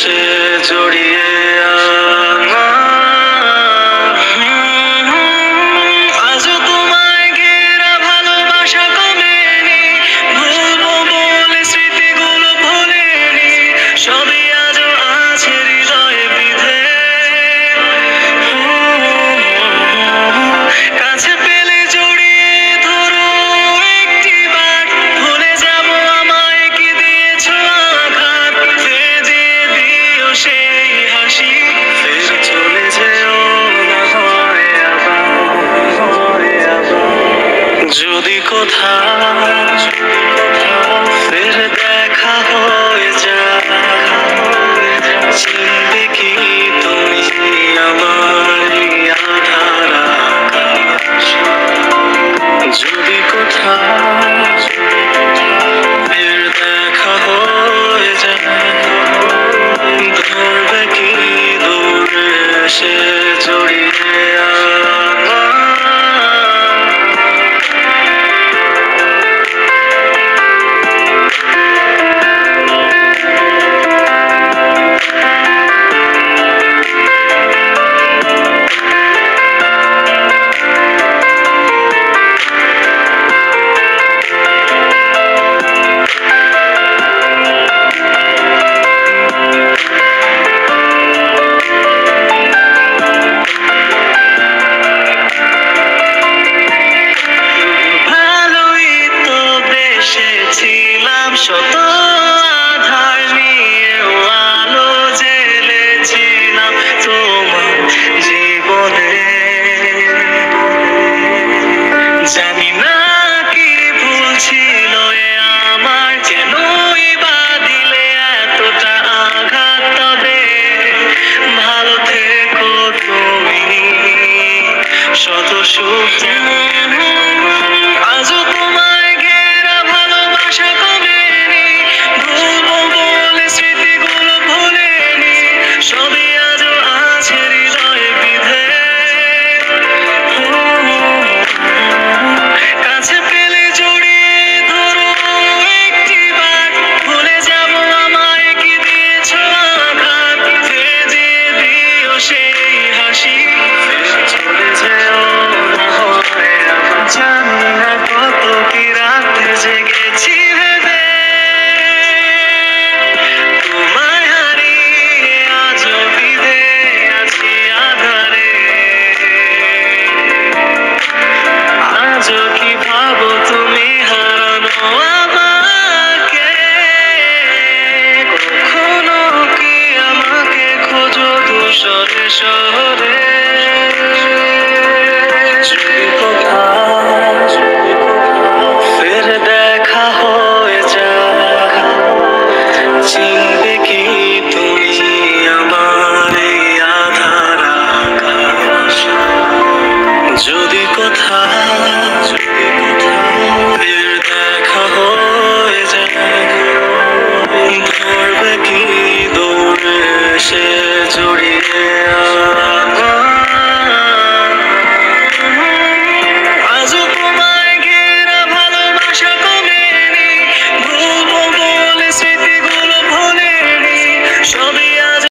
সে জড়িয়ে আজও তোমায় ঘেরা ভালোবাসা কমেনি, ভুলবো বলে স্মৃতিগুলো ভোলেনি, সবই আজও আছে হৃদয়ে বিধে। কাছে পেলে জড়িয়ে ধরো একটিবার, ভুলে যাবো আমায় কি দিয়েছো আঘাত, ফেদিয়ে দিও সেই হাসি, ফের চলে যেও না হয় আবার। যদি কোথাও ফের দেখা হয়ে যায়, চিনবে কি তুমি আমার আধার আকাশ? যদি কোথাও ফের দেখা হয়ে যায়, ধরবে কি দূরে সে জড়িয়ে শত আধার নিয়েও আলো জ্বেলেছিলাম তোমার জীবনে। জানি না কি ভুল ছিল এ আমার, কেনই বা দিলে এতটা আঘাত, তবে ভালো থেকো তুমি, শত সুখ আজও তোমায় ঘেরা ভালোবাসা কমেনি, ভুলবো বলে স্মৃতিগুলো ভোলেনি, সবই আজও আছে হৃদয়ে বিধে। কাছে পেলে জড়িয়ে ধরো একটিবার, ভুলে যাবো আমায় কি দিয়েছো আঘাত, ফেদিয়ে দিও সেই হাসি, ফের চলে যেও না হয় আবার। জানি না কত কি রাতে জেগেছি ভেবে, তোমায় হারিয়ে আজও বিধে আছি আধারে। আজও কি ভাবো তুমি হারানো আমাকে, কখনো কি আমাকে খোঁজো ধূসরে শহরে।